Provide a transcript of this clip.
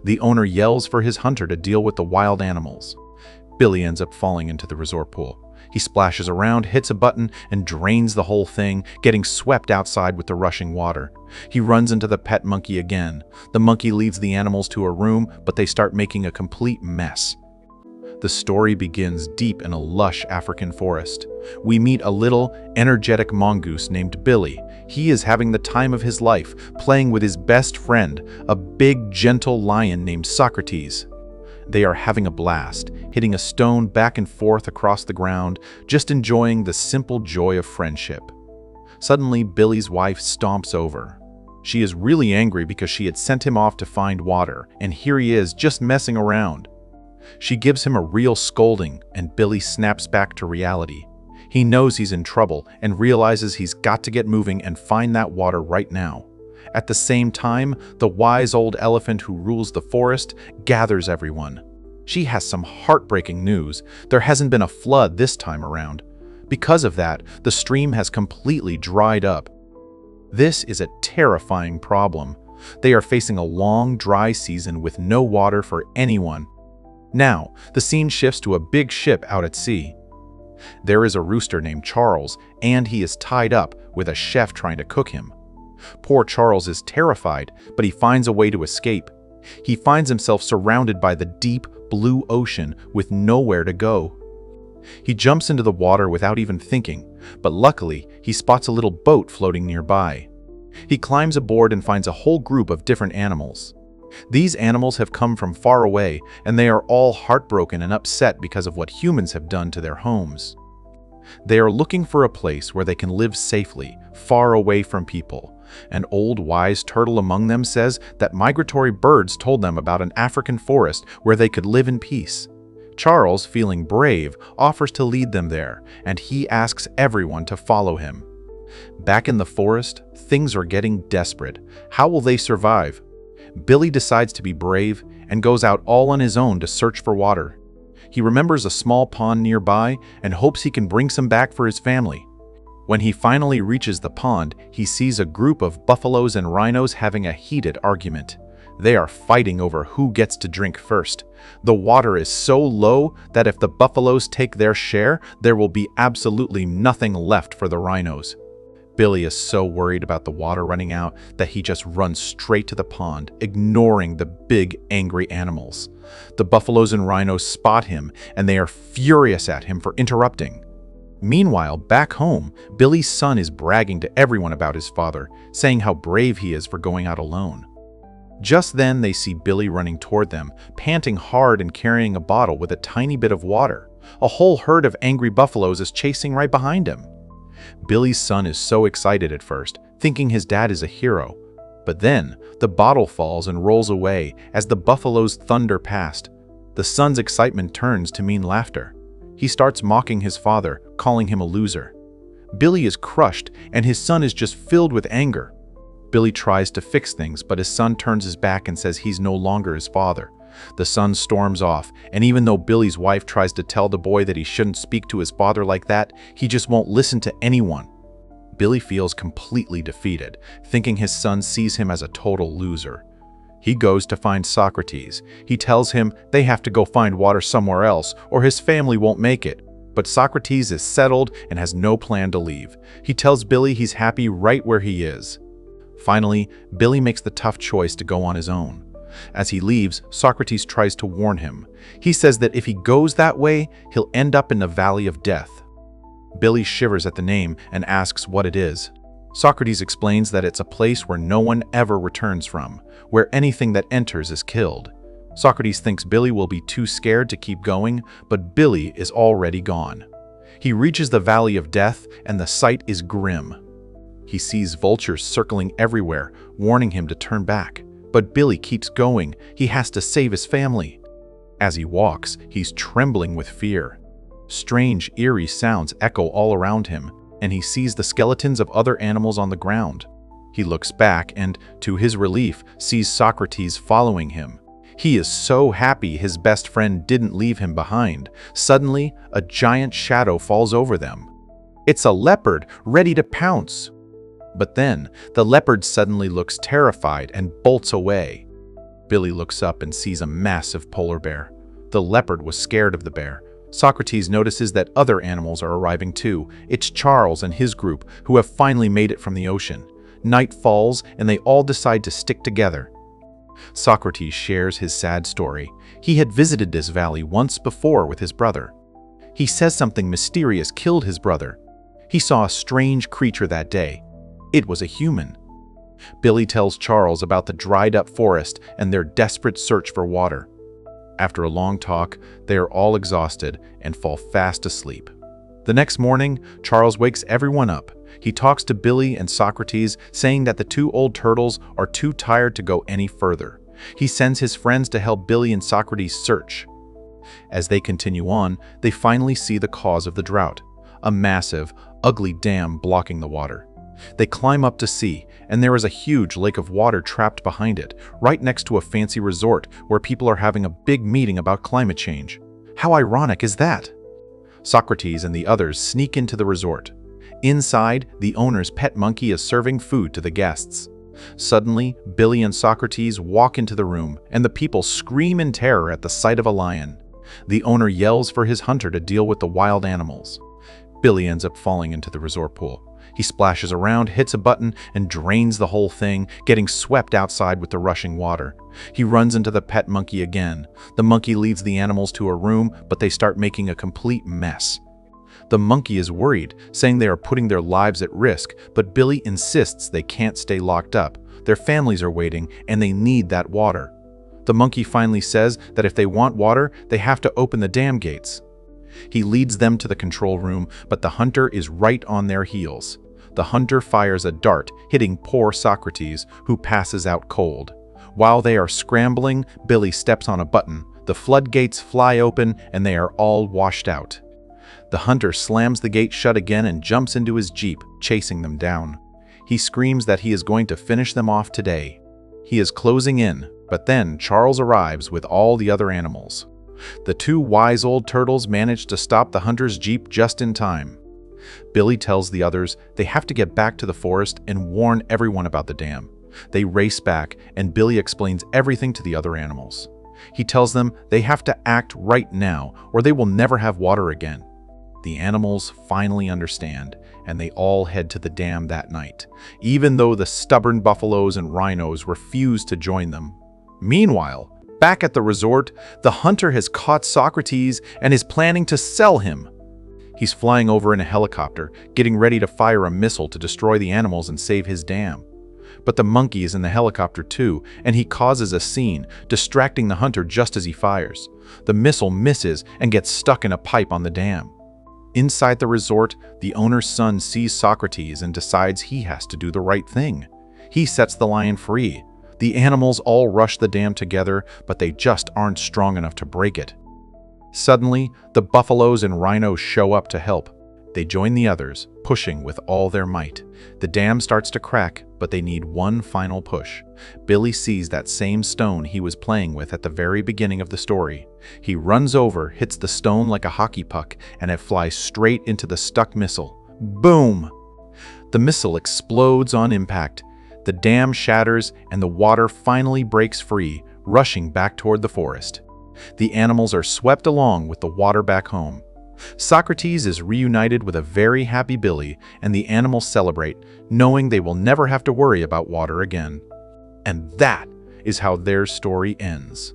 The owner yells for his hunter to deal with the wild animals. Billy ends up falling into the resort pool. He splashes around, hits a button, and drains the whole thing, getting swept outside with the rushing water. He runs into the pet monkey again. The monkey leads the animals to a room, but they start making a complete mess. The story begins deep in a lush African forest. We meet a little, energetic mongoose named Billy. He is having the time of his life, playing with his best friend, a big, gentle lion named Socrates. They are having a blast, hitting a stone back and forth across the ground, just enjoying the simple joy of friendship. Suddenly, Billy's wife stomps over. She is really angry because she had sent him off to find water, and here he is just messing around. She gives him a real scolding, and Billy snaps back to reality. He knows he's in trouble and realizes he's got to get moving and find that water right now. At the same time, the wise old elephant who rules the forest gathers everyone. She has some heartbreaking news. There hasn't been a flood this time around. Because of that, the stream has completely dried up. This is a terrifying problem. They are facing a long, dry season with no water for anyone. Now, the scene shifts to a big ship out at sea. There is a rooster named Charles, and he is tied up with a chef trying to cook him. Poor Charles is terrified, but he finds a way to escape. He finds himself surrounded by the deep, blue ocean with nowhere to go. He jumps into the water without even thinking, but luckily, he spots a little boat floating nearby. He climbs aboard and finds a whole group of different animals. These animals have come from far away, and they are all heartbroken and upset because of what humans have done to their homes. They are looking for a place where they can live safely, far away from people. An old wise turtle among them says that migratory birds told them about an African forest where they could live in peace. Charles, feeling brave, offers to lead them there, and he asks everyone to follow him. Back in the forest, things are getting desperate. How will they survive? Billy decides to be brave and goes out all on his own to search for water. He remembers a small pond nearby and hopes he can bring some back for his family. When he finally reaches the pond, he sees a group of buffaloes and rhinos having a heated argument. They are fighting over who gets to drink first. The water is so low that if the buffaloes take their share, there will be absolutely nothing left for the rhinos. Billy is so worried about the water running out that he just runs straight to the pond, ignoring the big, angry animals. The buffaloes and rhinos spot him, and they are furious at him for interrupting. Meanwhile, back home, Billy's son is bragging to everyone about his father, saying how brave he is for going out alone. Just then, they see Billy running toward them, panting hard and carrying a bottle with a tiny bit of water. A whole herd of angry buffaloes is chasing right behind him. Billy's son is so excited at first, thinking his dad is a hero. But then, the bottle falls and rolls away as the buffaloes thunder past. The son's excitement turns to mean laughter. He starts mocking his father, calling him a loser. Billy is crushed, and his son is just filled with anger. Billy tries to fix things, but his son turns his back and says he's no longer his father. The son storms off, and even though Billy's wife tries to tell the boy that he shouldn't speak to his father like that, he just won't listen to anyone. Billy feels completely defeated, thinking his son sees him as a total loser. He goes to find Socrates. He tells him they have to go find water somewhere else, or his family won't make it. But Socrates is settled and has no plan to leave. He tells Billy he's happy right where he is. Finally, Billy makes the tough choice to go on his own. As he leaves, Socrates tries to warn him. He says that if he goes that way, he'll end up in the Valley of Death. Billy shivers at the name and asks what it is. Socrates explains that it's a place where no one ever returns from, where anything that enters is killed. Socrates thinks Billy will be too scared to keep going, but Billy is already gone. He reaches the Valley of Death, and the sight is grim. He sees vultures circling everywhere, warning him to turn back. But Billy keeps going. He has to save his family. As he walks, he's trembling with fear. Strange, eerie sounds echo all around him, and he sees the skeletons of other animals on the ground. He looks back and, to his relief, sees Socrates following him. He is so happy his best friend didn't leave him behind. Suddenly, a giant shadow falls over them. It's a leopard, ready to pounce. But then, the leopard suddenly looks terrified and bolts away. Billy looks up and sees a massive polar bear. The leopard was scared of the bear. Socrates notices that other animals are arriving too. It's Charles and his group who have finally made it from the ocean. Night falls and they all decide to stick together. Socrates shares his sad story. He had visited this valley once before with his brother. He says something mysterious killed his brother. He saw a strange creature that day. It was a human. Billy tells Charles about the dried-up forest and their desperate search for water. After a long talk, they are all exhausted and fall fast asleep. The next morning, Charles wakes everyone up. He talks to Billy and Socrates, saying that the two old turtles are too tired to go any further. He sends his friends to help Billy and Socrates search. As they continue on, they finally see the cause of the drought, a massive, ugly dam blocking the water. They climb up to see, and there is a huge lake of water trapped behind it, right next to a fancy resort where people are having a big meeting about climate change. How ironic is that? Socrates and the others sneak into the resort. Inside, the owner's pet monkey is serving food to the guests. Suddenly, Billy and Socrates walk into the room, and the people scream in terror at the sight of a lion. The owner yells for his hunter to deal with the wild animals. Billy ends up falling into the resort pool. He splashes around, hits a button, and drains the whole thing, getting swept outside with the rushing water. He runs into the pet monkey again. The monkey leads the animals to a room, but they start making a complete mess. The monkey is worried, saying they are putting their lives at risk, but Billy insists they can't stay locked up. Their families are waiting, and they need that water. The monkey finally says that if they want water, they have to open the dam gates. He leads them to the control room, but the hunter is right on their heels. The hunter fires a dart, hitting poor Socrates, who passes out cold. While they are scrambling, Billy steps on a button. The floodgates fly open, and they are all washed out. The hunter slams the gate shut again and jumps into his jeep, chasing them down. He screams that he is going to finish them off today. He is closing in, but then Charles arrives with all the other animals. The two wise old turtles manage to stop the hunter's jeep just in time. Billy tells the others they have to get back to the forest and warn everyone about the dam. They race back, and Billy explains everything to the other animals. He tells them they have to act right now, or they will never have water again. The animals finally understand, and they all head to the dam that night, even though the stubborn buffaloes and rhinos refuse to join them. Meanwhile, back at the resort, the hunter has caught Socrates and is planning to sell him. He's flying over in a helicopter, getting ready to fire a missile to destroy the animals and save his dam. But the monkey is in the helicopter too, and he causes a scene, distracting the hunter just as he fires. The missile misses and gets stuck in a pipe on the dam. Inside the resort, the owner's son sees Socrates and decides he has to do the right thing. He sets the lion free. The animals all rush the dam together, but they just aren't strong enough to break it. Suddenly, the buffaloes and rhinos show up to help. They join the others, pushing with all their might. The dam starts to crack, but they need one final push. Billy sees that same stone he was playing with at the very beginning of the story. He runs over, hits the stone like a hockey puck, and it flies straight into the stuck missile. Boom! The missile explodes on impact. The dam shatters, and the water finally breaks free, rushing back toward the forest. The animals are swept along with the water back home. Socrates is reunited with a very happy Billy, and the animals celebrate, knowing they will never have to worry about water again. And that is how their story ends.